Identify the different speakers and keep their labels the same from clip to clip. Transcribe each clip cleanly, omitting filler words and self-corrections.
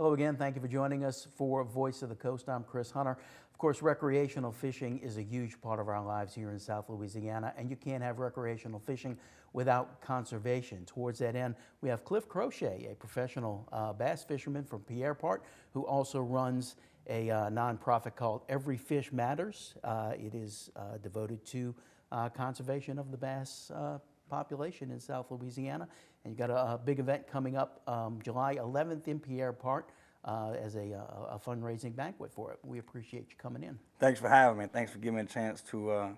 Speaker 1: Hello again. Thank you for joining us for Voice of the Coast. I'm Chris Hunter. Of course, recreational fishing is a huge part of our lives here in South Louisiana, and you can't have recreational fishing without conservation. Towards that end, we have Cliff Crochet, a professional bass fisherman from Pierre Part, who also runs a nonprofit called Every Fish Matters. It is devoted to conservation of the bass population in South Louisiana. And you got a big event coming up July 11th in Pierre Part as a fundraising banquet for it. We appreciate you coming in.
Speaker 2: Thanks for having me. Thanks for giving me a chance to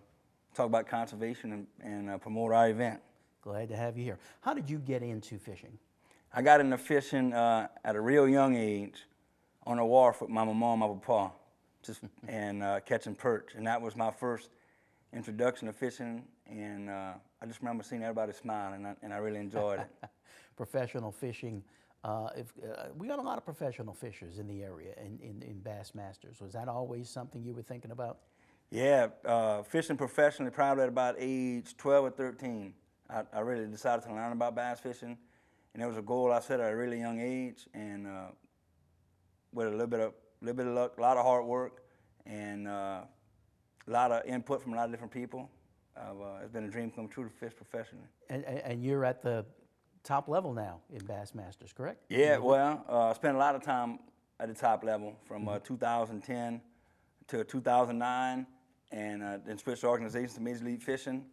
Speaker 2: talk about conservation and promote our event.
Speaker 1: Glad to have you here. How did you get into fishing?
Speaker 2: I got into fishing at a real young age on a wharf with my mama and my papa, and catching perch. And that was my first introduction to fishing, and I just remember seeing everybody smile, and I really enjoyed it.
Speaker 1: Professional fishing. We got a lot of professional fishers in the area in Bass Masters. Was that always something you were thinking about?
Speaker 2: Yeah, fishing professionally probably at about age 12 or 13. I really decided to learn about bass fishing, and it was a goal I set at a really young age, and with a little bit of luck, a lot of hard work, and a lot of input from a lot of different people. It's been a dream come true to fish professionally.
Speaker 1: And you're at the top level now in Bass Masters, correct?
Speaker 2: Yeah, well, I spent a lot of time at the top level from 2010 to 2009, and then switched organizations to Major League Fishing,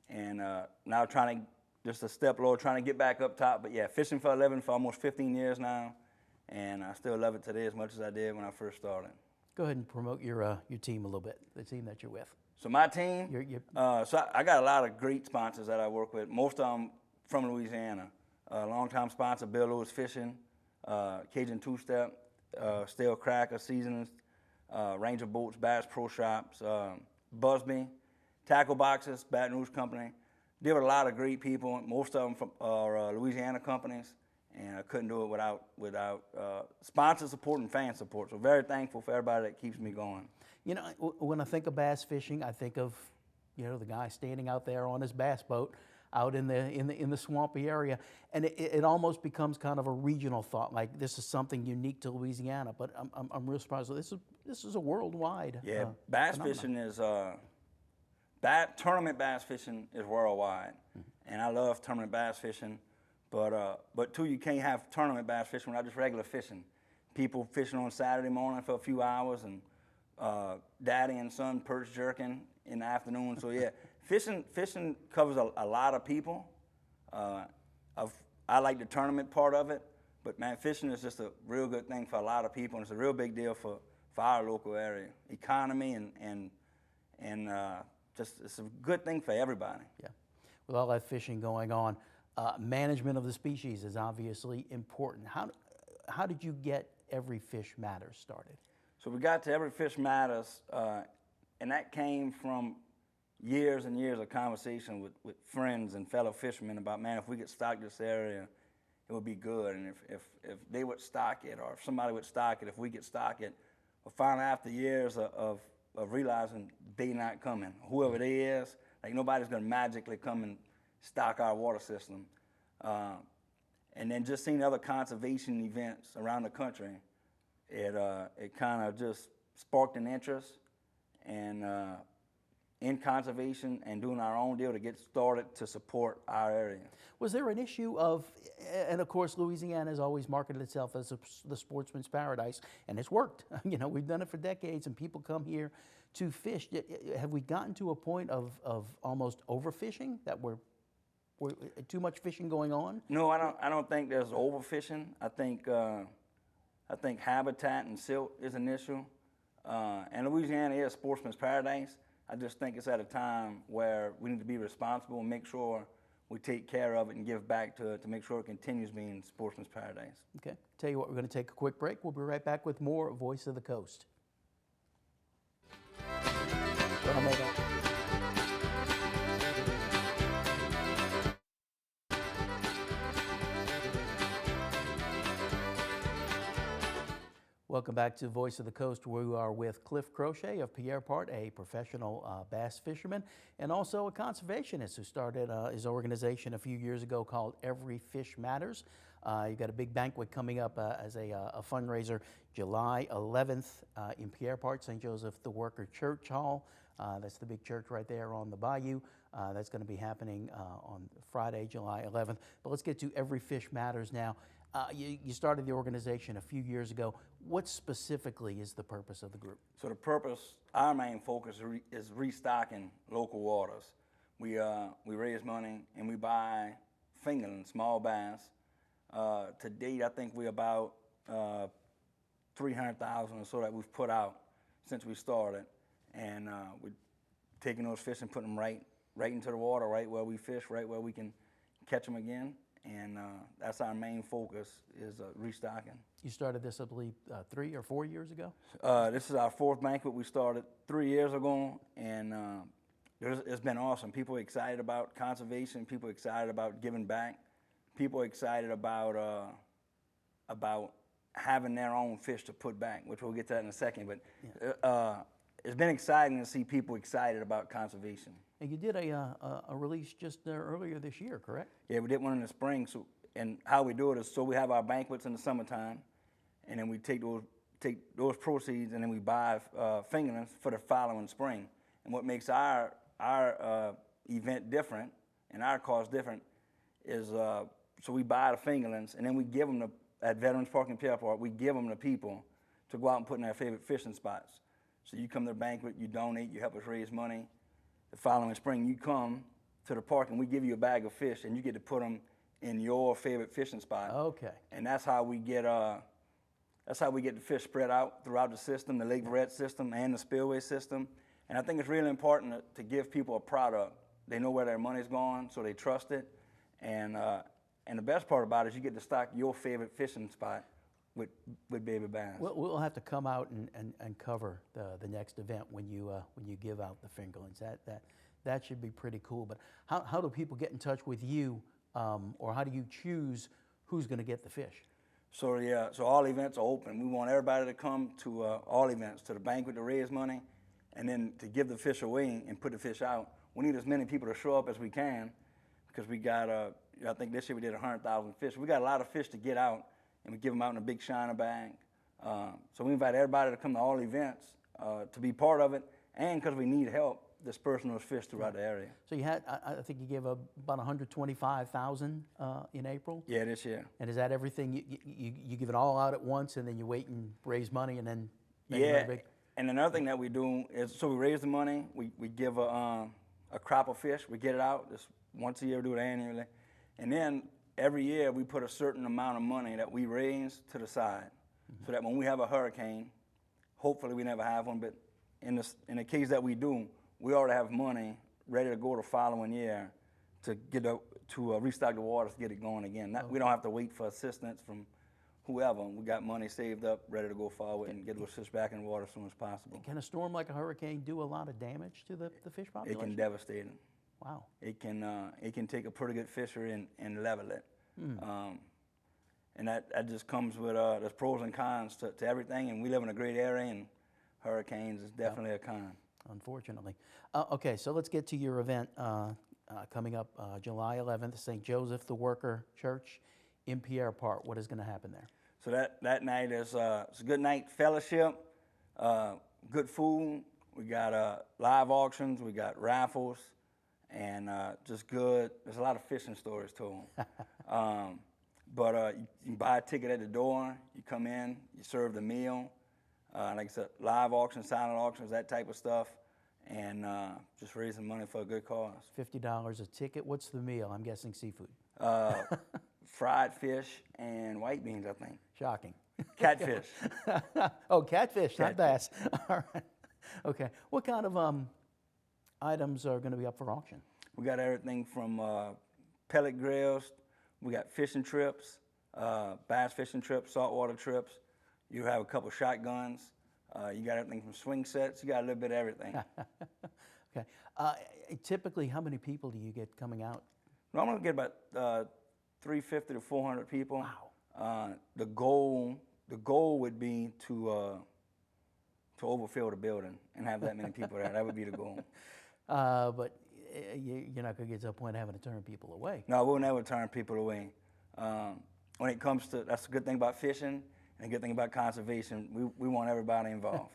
Speaker 2: and now trying to, just a step lower, trying to get back up top. But yeah, fishing for a living for almost 15 years now, and I still love it today as much as I did when I first started.
Speaker 1: Go ahead and promote your team a little bit, the team that you're with.
Speaker 2: So my team, so I got a lot of great sponsors that I work with, most of them from Louisiana. Longtime sponsor, Bill Lewis Fishing, Cajun Two-Step, Stale Cracker Seasonings, Ranger Boats, Bass Pro Shops, Busby, Tackle Boxes, Baton Rouge Company. Deal with a lot of great people, most of them from Louisiana companies, and I couldn't do it without sponsor support and fan support. So very thankful for everybody that keeps me going.
Speaker 1: You know, when I think of bass fishing, I think of, you know, the guy standing out there on his bass boat out in the swampy area, and it almost becomes kind of a regional thought, like this is something unique to Louisiana. But I'm real surprised. This is a worldwide.
Speaker 2: Yeah, bass fishing is tournament bass fishing is worldwide, and I love tournament bass fishing. But too, you can't have tournament bass fishing without just regular fishing. People fishing on Saturday morning for a few hours, and daddy and son perch jerking in the afternoon. So yeah, fishing covers a lot of people. I like the tournament part of it, but man, fishing is just a real good thing for a lot of people, and it's a real big deal for our local area economy, and just it's a good thing for everybody.
Speaker 1: Yeah, with all that fishing going on, management of the species is obviously important. How did you get Every Fish Matters started?
Speaker 2: So we got to Every Fish Matters, and that came from years and years of conversation with friends and fellow fishermen about, man, if we could stock this area, it would be good. And if they would stock it, or if somebody would stock it, if we could stock it. But finally, after years of realizing they not coming, whoever they is, like nobody's gonna magically come and stock our water system. And then just seeing other conservation events around the country, it kind of just sparked an interest and in conservation and doing our own deal to get started to support our area.
Speaker 1: Was there an issue of, and of course Louisiana has always marketed itself as the sportsman's paradise, and it's worked. You know, we've done it for decades, and people come here to fish. Have we gotten to a point of almost overfishing, that we're too much fishing going on?
Speaker 2: No, I don't think there's overfishing. I think habitat and silt is an issue. And Louisiana is sportsman's paradise. I just think it's at a time where we need to be responsible and make sure we take care of it and give back to it to make sure it continues being sportsman's paradise.
Speaker 1: Okay, tell you what, we're going to take a quick break. We'll be right back with more Voice of the Coast. Welcome back to Voice of the Coast, where we are with Cliff Crochet of Pierre Part, a professional bass fisherman and also a conservationist who started his organization a few years ago called Every Fish Matters. You've got a big banquet coming up as a fundraiser July 11th in Pierre Part, St. Joseph the Worker Church Hall. That's the big church right there on the bayou. That's going to be happening on Friday, July 11th. But let's get to Every Fish Matters now. You started the organization a few years ago. What specifically is the purpose of the group?
Speaker 2: So the purpose, our main focus is restocking local waters. We raise money and we buy fingerling, small bass. To date, I think we're about 300,000 or so that we've put out since we started. And we're taking those fish and putting them right into the water, right where we fish, right where we can catch them again. And that's our main focus, is restocking.
Speaker 1: You started this, I believe, 3 or 4 years ago?
Speaker 2: This is our 4th banquet. We started 3 years ago, and it's been awesome. People are excited about conservation. People are excited about giving back. People are excited about having their own fish to put back, which we'll get to that in a second. But it's been exciting to see people excited about conservation.
Speaker 1: And you did a release just earlier this year, correct?
Speaker 2: Yeah, we did one in the spring. So, and how we do it is, so we have our banquets in the summertime, and then we take those proceeds and then we buy fingerlings for the following spring. And what makes our event different and our cost different is so we buy the fingerlings and then we give them at Veterans Park and Pierre Park. We give them to people to go out and put in their favorite fishing spots. So you come to the banquet, you donate, you help us raise money. The following spring, you come to the park and we give you a bag of fish and you get to put them in your favorite fishing spot.
Speaker 1: Okay.
Speaker 2: And that's how we get the fish spread out throughout the system, the Lake Verret system and the spillway system. And I think it's really important to give people a product. They know where their money's going, so they trust it. And the best part about it is you get to stock your favorite fishing spot with baby bass.
Speaker 1: We'll have to come out and cover the next event when you give out the fingerlings. That should be pretty cool. But how do people get in touch with you, or how do you choose who's going to get the fish?
Speaker 2: So all events are open. We want everybody to come to all events, to the banquet to raise money, and then to give the fish away and put the fish out. We need as many people to show up as we can, because we got I think this year we did 100,000 fish. We got a lot of fish to get out, and we give them out in a big Shiner bag. So we invite everybody to come to all events to be part of it, and because we need help dispersing those fish throughout the area.
Speaker 1: So you had, I think you gave about 125,000 in April?
Speaker 2: Yeah, this year.
Speaker 1: And is that everything? You give it all out at once, and then you wait and raise money, and then
Speaker 2: yeah. And another thing that we do is, so we raise the money, we give a crop of fish, we get it out just once a year, we do it annually, and then every year we put a certain amount of money that we raise to the side, so that when we have a hurricane, hopefully we never have one, but in the case that we do, we already have money ready to go the following year to restock the waters, to get it going again. We don't have to wait for assistance from whoever. We got money saved up, ready to go forward and get those fish back in the water as soon as possible.
Speaker 1: Can a storm like a hurricane do a lot of damage to the fish population?
Speaker 2: It can devastate it.
Speaker 1: Wow.
Speaker 2: It can take a pretty good fishery and level it. And that just comes with there's pros and cons to everything, and we live in a great area, and hurricanes is definitely a con.
Speaker 1: Unfortunately. Okay, so let's get to your event coming up July 11th, St. Joseph the Worker Church in Pierre Part. What is going to happen there?
Speaker 2: So that night is it's a good night, fellowship, good food. We got live auctions, we got raffles, and just good. There's a lot of fishing stories too. But you buy a ticket at the door, you come in, you serve the meal. Like I said, live auctions, silent auctions, that type of stuff, and just raising money for a good cause.
Speaker 1: $50 a ticket. What's the meal? I'm guessing seafood.
Speaker 2: Fried fish and white beans, I think.
Speaker 1: Shocking.
Speaker 2: Catfish.
Speaker 1: Oh, catfish, not bass. All right. Okay. What kind of items are going to be up for auction?
Speaker 2: We got everything from pellet grills. We got fishing trips, bass fishing trips, saltwater trips. You have a couple shotguns. You got everything from swing sets. You got a little bit of everything.
Speaker 1: Okay. Typically, how many people do you get coming out?
Speaker 2: Normally, we get about 350 to 400 people.
Speaker 1: Wow.
Speaker 2: The goal would be to overfill the building and have that many people there. That would be the goal.
Speaker 1: But you're not going to get to a point of having to turn people away.
Speaker 2: No, we'll never turn people away. when it comes to, that's a good thing about fishing and a good thing about conservation. We want everybody involved.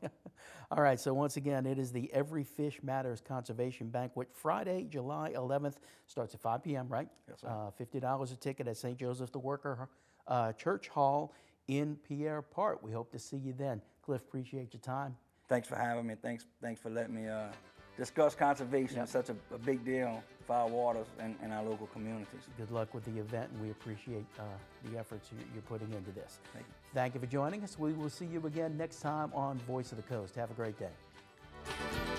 Speaker 1: All right, so once again, it is the Every Fish Matters Conservation Banquet, Friday, July 11th. Starts at 5 p.m., right?
Speaker 2: Yes, sir.
Speaker 1: $50 a ticket at St. Joseph the Worker Church Hall in Pierre Park. We hope to see you then. Cliff, appreciate your time.
Speaker 2: Thanks for having me. Thanks for letting me discuss conservation.
Speaker 1: Yep.
Speaker 2: It's such a big deal for our waters and our local communities.
Speaker 1: Good luck with the event, and we appreciate the efforts you're putting into this.
Speaker 2: Thank you.
Speaker 1: Thank you for joining us. We will see you again next time on Voice of the Coast. Have a great day.